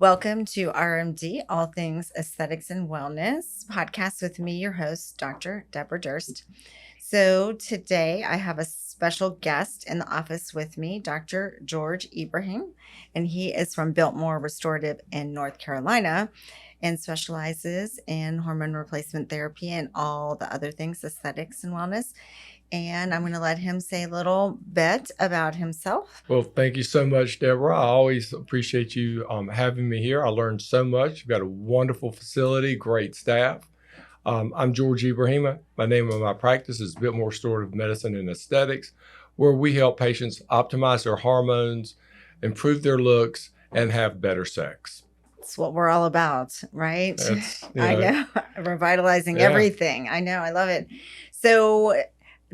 Welcome to RMD, All Things Aesthetics and Wellness podcast with me, your host, Dr. Deborah Durst. So today I have a special guest in the office with me, Dr. George Ibrahim, and he is from Biltmore Restorative in North Carolina and specializes in hormone replacement therapy and all the other things, aesthetics and wellness. And I'm going to let him say a little bit about himself. Well, thank you so much, Deborah. I always appreciate you having me here. I learned so much. You've got a wonderful facility, great staff. I'm George Ibrahim. My name of my practice is Biltmore Restorative Medicine and Aesthetics, where we help patients optimize their hormones, improve their looks, and have better sex. That's what we're all about, right? I know. Revitalizing everything. I know. I love it. So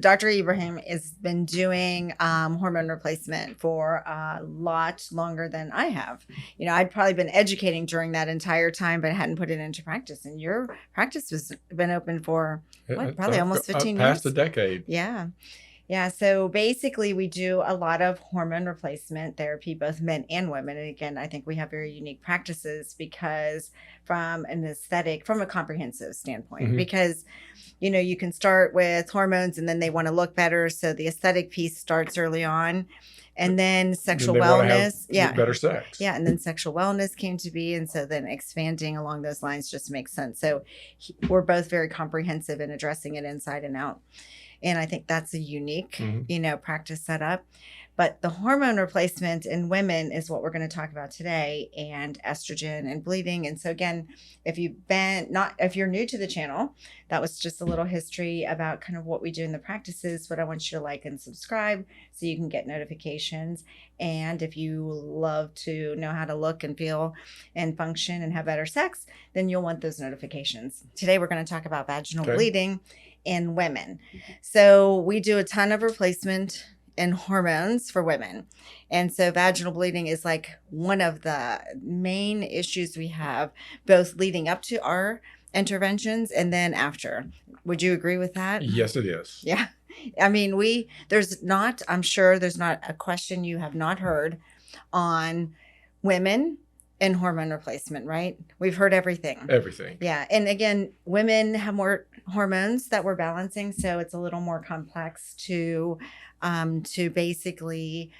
Dr. Ibrahim has been doing hormone replacement for a lot longer than I have. You know, I'd probably been educating during that entire time, but hadn't put it into practice. And your practice has been open for probably almost 15 years? Past a decade. Yeah. Yeah. So basically, we do a lot of hormone replacement therapy, both men and women. And again, I think we have very unique practices because from a comprehensive standpoint, because you know, you can start with hormones and then they want to look better. So the aesthetic piece starts early on. And then sexual wellness. Better sex. Yeah. And then sexual wellness came to be. And so then expanding along those lines just makes sense. So we're both very comprehensive in addressing it inside and out. And I think that's a unique, practice setup. But the hormone replacement in women is what we're going to talk about today, and estrogen and bleeding. And so again, if you're new to the channel, that was just a little history about kind of what we do in the practices, but I want you to like and subscribe so you can get notifications. And if you love to know how to look and feel and function and have better sex, then you'll want those notifications. Today, we're going to talk about vaginal bleeding in women. So we do a ton of replacement and hormones for women. And so vaginal bleeding is like one of the main issues we have, both leading up to our interventions and then after. Would you agree with that? Yes, it is. Yeah. I mean, I'm sure there's not a question you have not heard on women and hormone replacement, right? We've heard everything. Everything. Yeah. And again, women have more hormones that we're balancing. So it's a little more complex to basically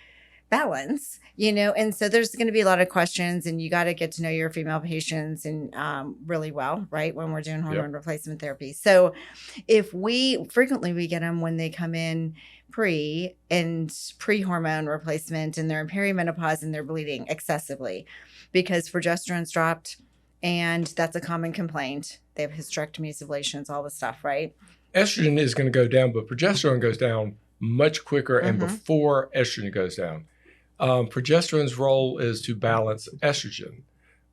balance, and so there's going to be a lot of questions, and you got to get to know your female patients and really well, right? When we're doing hormone replacement therapy. So frequently we get them when they come in pre-hormone replacement and they're in perimenopause and they're bleeding excessively because progesterone's dropped, and that's a common complaint. They have hysterectomies, ablations, all the stuff, right? Estrogen is going to go down, but progesterone goes down much quicker and before estrogen goes down. Progesterone's role is to balance estrogen.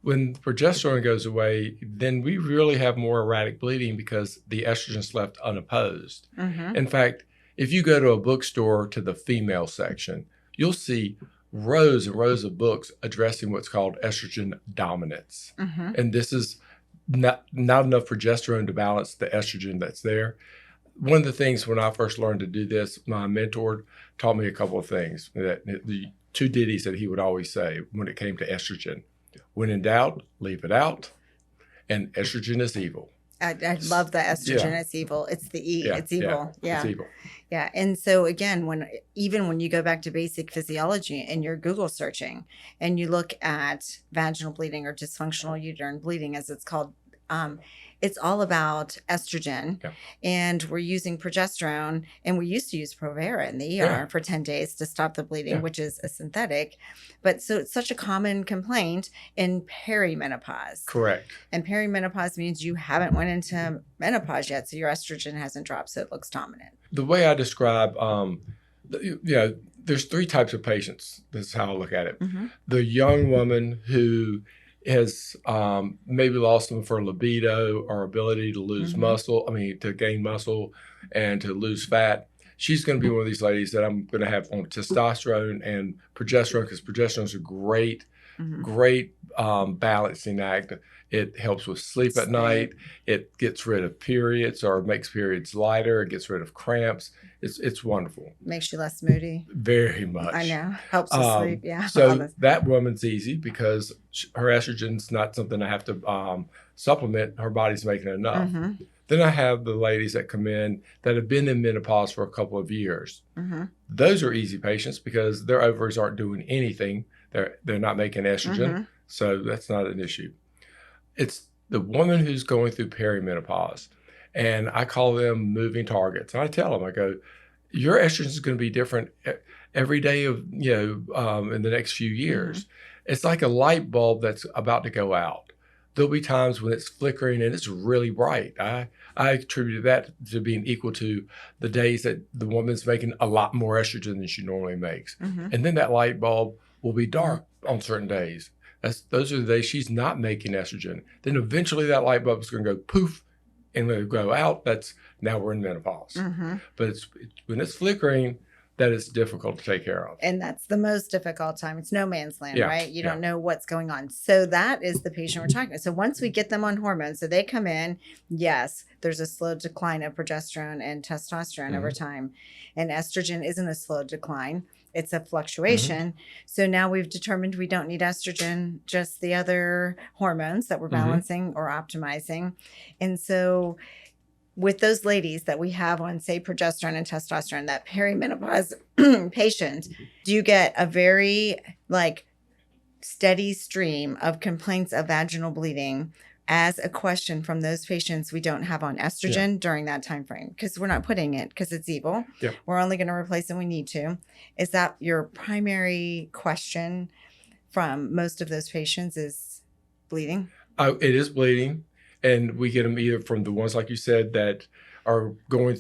When progesterone goes away, then we really have more erratic bleeding because the estrogen is left unopposed. In fact, if you go to a bookstore to the female section, you'll see rows and rows of books addressing what's called estrogen dominance. And this is not enough progesterone to balance the estrogen that's there. One of the things when I first learned to do this, my mentor taught me a couple of things. The two ditties that he would always say when it came to estrogen: when in doubt, leave it out, and estrogen is evil. I love the estrogen is evil. It's the E. It's evil. It's evil. Yeah. And so again, when you go back to basic physiology and you're Google searching and you look at vaginal bleeding or dysfunctional uterine bleeding, as it's called, it's all about estrogen, and we're using progesterone, and we used to use Provera in the ER for 10 days to stop the bleeding, which is a synthetic. But so it's such a common complaint in perimenopause. Correct. And perimenopause means you haven't went into menopause yet, so your estrogen hasn't dropped, so it looks dominant. The way I describe, there's three types of patients. This is how I look at it. The young woman who has maybe lost them for libido or ability to lose to gain muscle and to lose fat. She's going to be one of these ladies that I'm going to have on testosterone and progesterone, because progesterone is a great balancing act. It helps with sleep at night. It gets rid of periods or makes periods lighter. It gets rid of cramps. It's wonderful. Makes you less moody. Very much. I know. Helps with sleep. Yeah. So that woman's easy because her estrogen's not something I have to supplement. Her body's making enough. Mm-hmm. Then I have the ladies that come in that have been in menopause for a couple of years. Mm-hmm. Those are easy patients because their ovaries aren't doing anything. They're not making estrogen. Mm-hmm. So that's not an issue. It's the woman who's going through perimenopause, and I call them moving targets. And I tell them, I go, your estrogen is going to be different every day of, in the next few years. Mm-hmm. It's like a light bulb that's about to go out. There'll be times when it's flickering and it's really bright. I attribute that to being equal to the days that the woman's making a lot more estrogen than she normally makes. Mm-hmm. And then that light bulb will be dark on certain days. Those are the days she's not making estrogen. Then eventually that light bulb is going to go poof and when it go out, now we're in menopause. Mm-hmm. But when it's flickering, that is difficult to take care of. And that's the most difficult time. It's no man's land, right? You don't know what's going on. So that is the patient we're talking about. So once we get them on hormones, so they come in, yes, there's a slow decline of progesterone and testosterone over time. And estrogen isn't a slow decline. It's a fluctuation. Mm-hmm. So now we've determined we don't need estrogen, just the other hormones that we're balancing or optimizing. And so with those ladies that we have on, say, progesterone and testosterone, that perimenopause patient, do you get a very steady stream of complaints of vaginal bleeding as a question from those patients we don't have on estrogen during that time frame? Because we're not putting it because it's evil. Yeah. We're only going to replace it when we need to. Is that your primary question from most of those patients is bleeding? It is bleeding. And we get them either from the ones, like you said, that are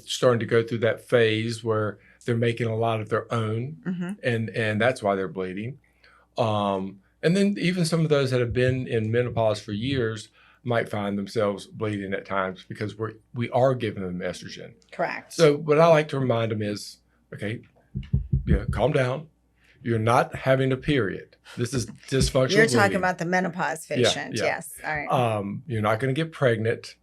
starting to go through that phase where they're making a lot of their own, and that's why they're bleeding. And then even some of those that have been in menopause for years might find themselves bleeding at times because we are giving them estrogen. Correct. So what I like to remind them is, okay, calm down. You're not having a period. This is dysfunctional You're talking bleeding. about the menopause patient. Yeah. Yes. All right. You're not going to get pregnant.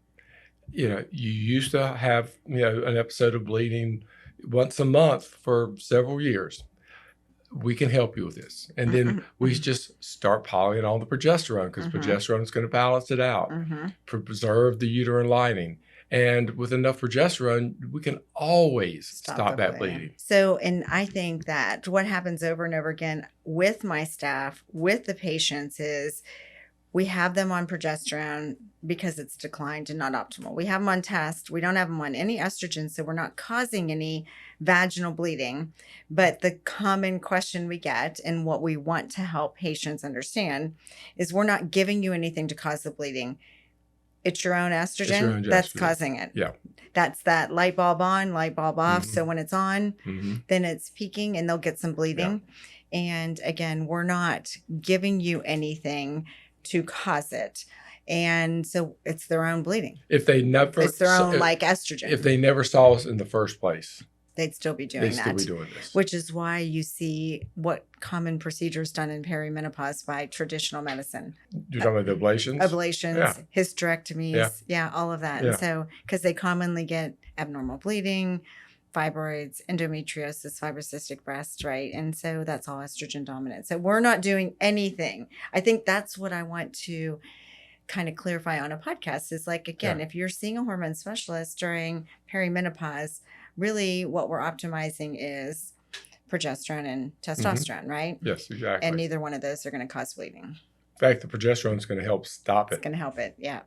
You used to have, an episode of bleeding once a month for several years. We can help you with this. And then we just start piling on the progesterone because progesterone is going to balance it out, preserve the uterine lining. And with enough progesterone, we can always stop that bleeding. So, and I think that what happens over and over again with my staff, with the patients is we have them on progesterone because it's declined and not optimal. We have them on test. We don't have them on any estrogen, so we're not causing any vaginal bleeding. But the common question we get and what we want to help patients understand is we're not giving you anything to cause the bleeding. It's your own estrogen that's causing it. Yeah. That's that light bulb on, light bulb off. So when it's on, then it's peaking and they'll get some bleeding. Yeah. And again, we're not giving you anything to cause it. And so it's their own bleeding. It's their own estrogen. If they never saw us in the first place, they'd still be doing this. Which is why you see what common procedures done in perimenopause by traditional medicine. You're talking about the ablations? Ablations, hysterectomies, all of that. Yeah. And so, because they commonly get abnormal bleeding, fibroids, endometriosis, fibrocystic breast, right? And so that's all estrogen dominant. So we're not doing anything. I think that's what I want to kind of clarify on a podcast is if you're seeing a hormone specialist during perimenopause, really what we're optimizing is progesterone and testosterone, right? Yes, exactly. And neither one of those are going to cause bleeding. In fact, the progesterone is going to help stop it. It's going to help it, yeah.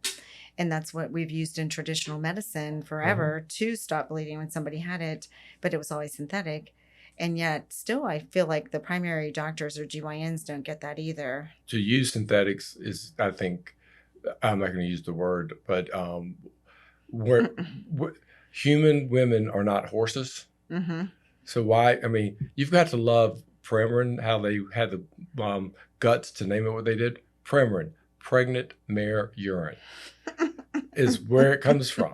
And that's what we've used in traditional medicine forever to stop bleeding when somebody had it, but it was always synthetic. And yet still, I feel like the primary doctors or GYNs don't get that either. To use synthetics is, I think, I'm not going to use the word, but human women are not horses. So why? I mean, you've got to love Premarin, how they had the guts to name it what they did. Premarin, pregnant mare urine. is where it comes from.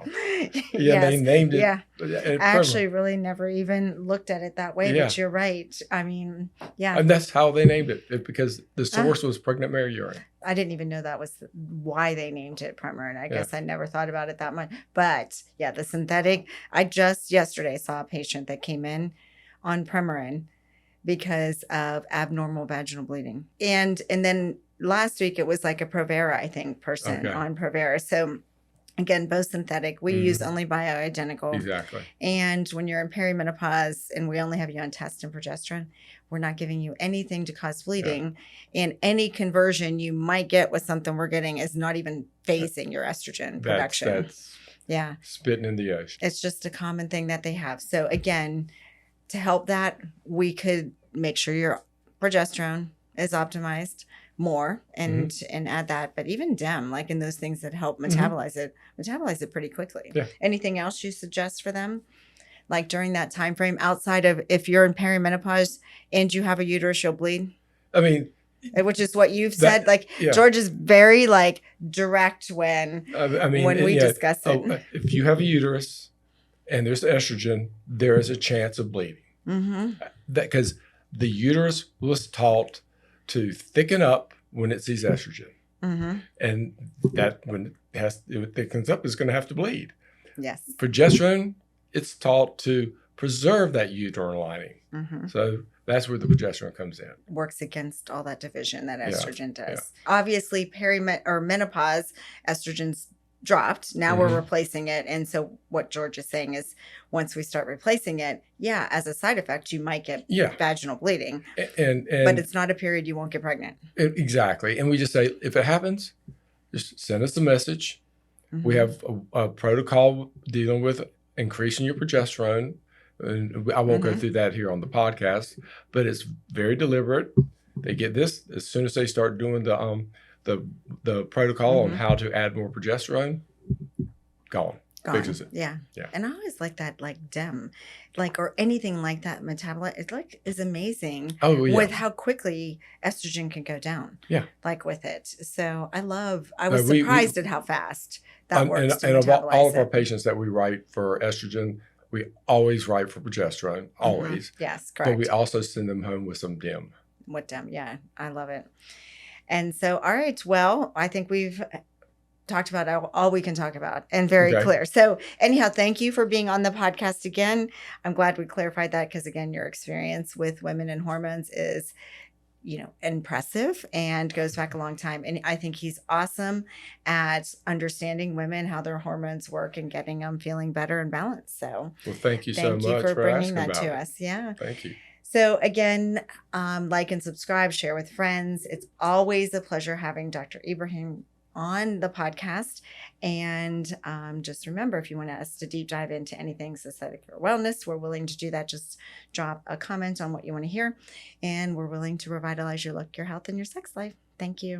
Yes. They named it. Yeah. I I actually really never even looked at it that way, but you're right. I mean, yeah. And that's how they named it, because the source was pregnant mare urine. I didn't even know that was why they named it Premarin. I guess I never thought about it that much. But yeah, the synthetic, I just yesterday saw a patient that came in on Premarin because of abnormal vaginal bleeding. And then last week it was like a Provera, I think, person on Provera. So again, both synthetic. We use only bioidentical. Exactly. And when you're in perimenopause and we only have you on test and progesterone, we're not giving you anything to cause bleeding. Yeah. And any conversion you might get with something we're getting is not even phasing your estrogen production. That's spitting in the ocean. It's just a common thing that they have. So again, to help that, we could make sure your progesterone is optimized more and add that. But even DEM, like in those things that help metabolize it pretty quickly. Yeah. Anything else you suggest for them? Like during that time frame, outside of if you're in perimenopause and you have a uterus, you'll bleed? I mean, which is what you've said. Like George is very like direct when we discuss it. If you have a uterus and there's estrogen, there is a chance of bleeding. Because the uterus was taught to thicken up when it sees estrogen. And that when it thickens up, it's going to have to bleed. Yes. Progesterone, it's taught to preserve that uterine lining. So that's where the progesterone comes in. Works against all that division that estrogen does. Yeah. Obviously, menopause, estrogen's dropped. Now we're replacing it. And so what George is saying is once we start replacing it, as a side effect, you might get vaginal bleeding. But it's not a period you won't get pregnant. Exactly. And we just say, if it happens, just send us a message. We have a protocol dealing with increasing your progesterone. And I won't go through that here on the podcast, but it's very deliberate. They get this as soon as they start doing the protocol on how to add more progesterone. Gone. Fixes it. Yeah. And I always like that, like DEM, like or anything like that metabolite. It is amazing. With how quickly estrogen can go down. Yeah. Like with it. So I was surprised at how fast that works. And of all of our patients that we write for estrogen, we always write for progesterone. Always. Yes, correct. But we also send them home with some DEM. With DEM, I love it. And so, all right, well, I think we've talked about all we can talk about and very clear. So anyhow, thank you for being on the podcast again. I'm glad we clarified that because, again, your experience with women and hormones is, impressive and goes back a long time. And I think he's awesome at understanding women, how their hormones work and getting them feeling better and balanced. So thank you so much for bringing that to us. Yeah. Thank you. So again, like and subscribe, share with friends. It's always a pleasure having Dr. Ibrahim on the podcast. And just remember, if you want us to deep dive into anything aesthetic or wellness, we're willing to do that. Just drop a comment on what you want to hear. And we're willing to revitalize your look, your health, and your sex life. Thank you.